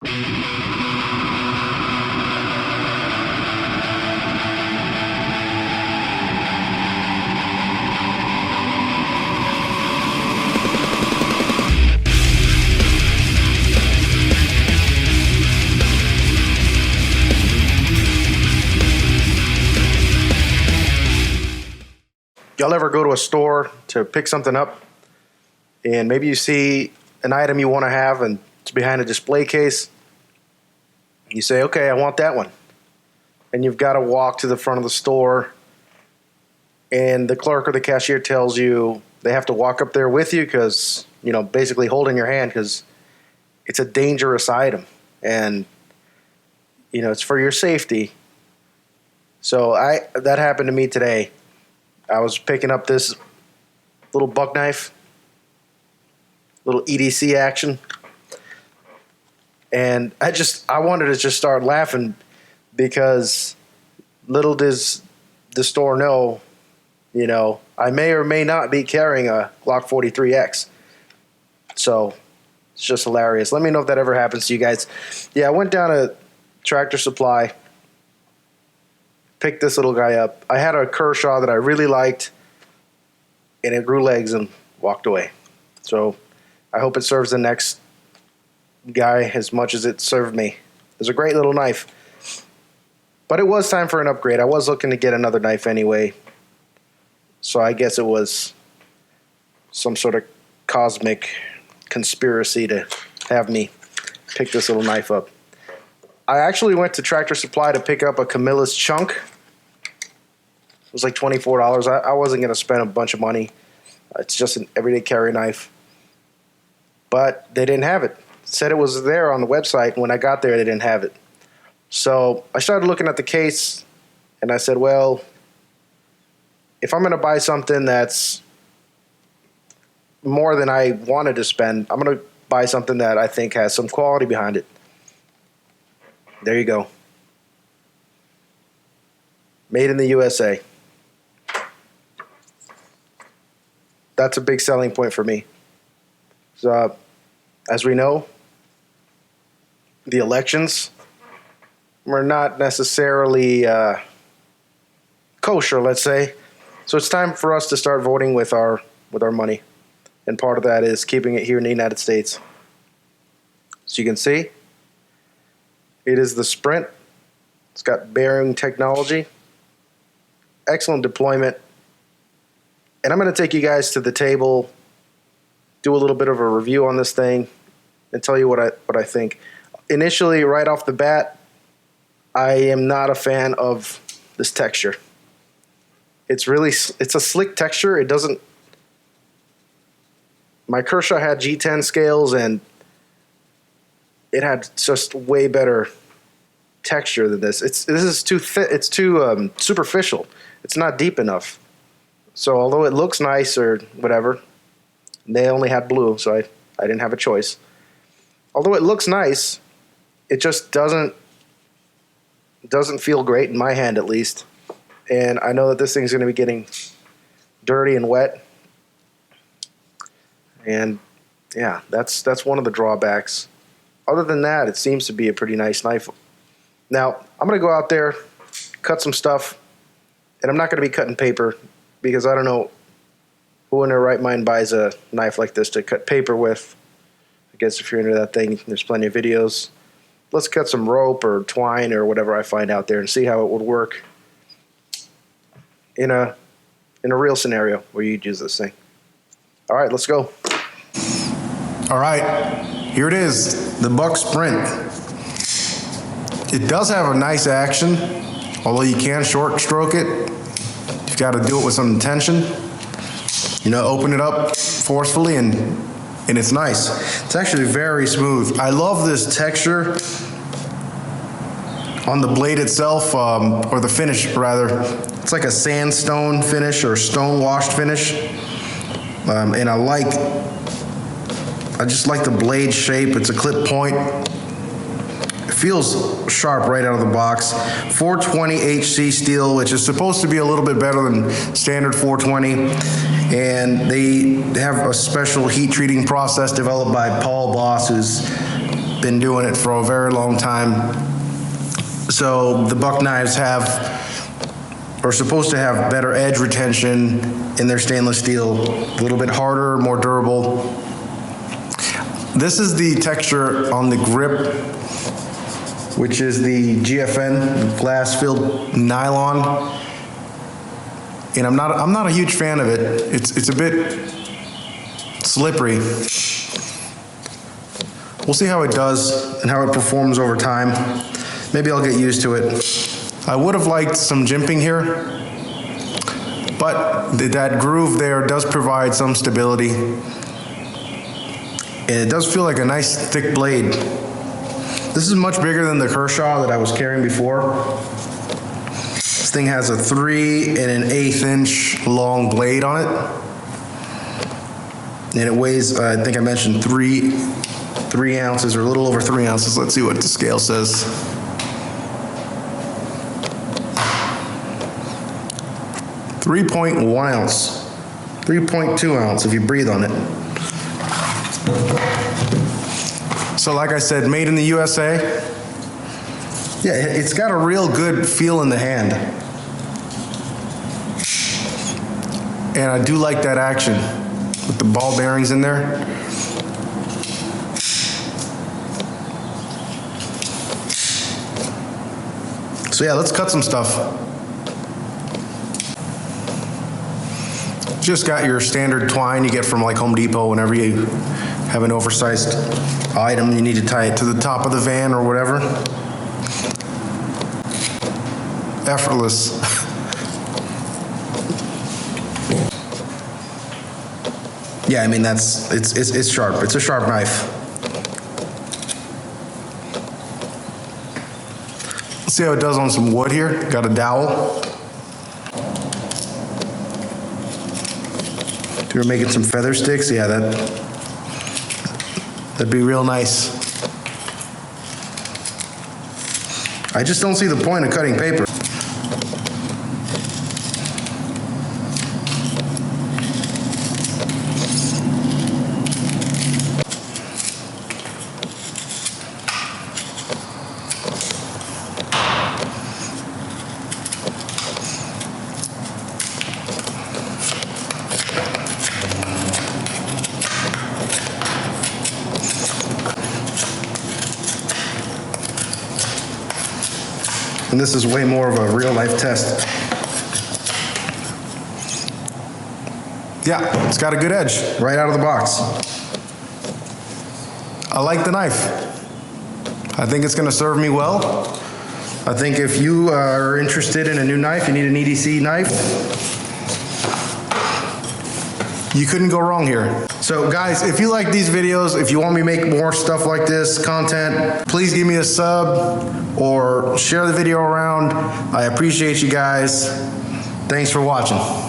Y'all ever go to a store to pick something up and maybe you see an item you want to have and it's behind a display case? You say, okay, I want that one. And you've got to walk to the front of the store and the clerk or the cashier tells you they have to walk up there with you because, basically holding your hand because it's a dangerous item and, it's for your safety. So that happened to me today. I was picking up this little buck knife, little EDC action, and I wanted to just start laughing because little does the store know, I may or may not be carrying a Glock 43X. So it's just hilarious. Let me know if that ever happens to you guys. Yeah, I went down to Tractor Supply, picked this little guy up. I had a Kershaw that I really liked, and it grew legs and walked away. So I hope it serves the next guy as much as it served me. It was a great little knife. But it was time for an upgrade. I was looking to get another knife anyway. So I guess it was some sort of cosmic conspiracy to have me pick this little knife up. I actually went to Tractor Supply to pick up a Camilla's chunk. It was like $24. I wasn't going to spend a bunch of money. It's just an everyday carry knife. But they didn't have it. It said it was there on the website. When I got there, they didn't have it. So I started looking at the case, and I said, well, if I'm going to buy something that's more than I wanted to spend, I'm going to buy something that I think has some quality behind it. There you go. Made in the USA. That's a big selling point for me. So, as we know, the elections were not necessarily kosher, let's say. So it's time for us to start voting with our money. And part of that is keeping it here in the United States. So you can see, it is the Sprint. It's got bearing technology. Excellent deployment. And I'm going to take you guys to the table, do a little bit of a review on this thing, and tell you what I think. Initially, right off the bat, I am not a fan of this texture. It's a slick texture. It doesn't. My Kershaw had G10 scales, and it had just way better texture than this. This is too thick. It's too superficial. It's not deep enough. So although it looks nice or whatever, they only had blue, so I didn't have a choice. Although it looks nice, it just doesn't feel great in my hand, at least. And I know that this thing's going to be getting dirty and wet. And yeah, that's one of the drawbacks. Other than that, it seems to be a pretty nice knife. Now, I'm going to go out there, cut some stuff, and I'm not going to be cutting paper because I don't know who in their right mind buys a knife like this to cut paper with. I guess if you're into that thing, there's plenty of videos. Let's cut some rope or twine or whatever I find out there and see how it would work in a real scenario where you'd use this thing. All right, let's go. All right, here it is, the Buck Sprint. It does have a nice action, although you can short stroke it. You've got to do it with some intention. Open it up forcefully and it's nice. It's actually very smooth. I love this texture on the blade itself, or the finish rather. It's like a sandstone finish or stone washed finish. And I just like the blade shape. It's a clip point. It feels sharp right out of the box. 420 HC steel, which is supposed to be a little bit better than standard 420. And they have a special heat treating process developed by Paul Boss, who's been doing it for a very long time. So the buck knives are supposed to have better edge retention in their stainless steel, a little bit harder, more durable. This is the texture on the grip, which is the GFN, glass-filled nylon. And I'm not a huge fan of it. It's a bit slippery. We'll see how it does and how it performs over time. Maybe I'll get used to it. I would have liked some jimping here, but that groove there does provide some stability. And it does feel like a nice thick blade. This is much bigger than the Kershaw that I was carrying before. This thing has a 3 1/8 inch long blade on it. And it weighs, I think I mentioned 3 ounces, or a little over 3 ounces. Let's see what the scale says. 3.1 ounce, 3.2 ounce if you breathe on it. So like I said, made in the USA. Yeah, it's got a real good feel in the hand. And I do like that action with the ball bearings in there. So yeah, let's cut some stuff. Just got your standard twine you get from like Home Depot whenever you have an oversized item, you need to tie it to the top of the van or whatever. Effortless. Yeah, I mean it's sharp. It's a sharp knife. Let's see how it does on some wood here. Got a dowel. We're making some feather sticks. Yeah, that'd be real nice. I just don't see the point of cutting paper. And this is way more of a real life test. Yeah, it's got a good edge right out of the box. I like the knife. I think it's gonna serve me well. I think if you are interested in a new knife, you need an EDC knife, you couldn't go wrong here. So guys, if you like these videos, if you want me to make more stuff like this, content, please give me a sub or share the video around. I appreciate you guys. Thanks for watching.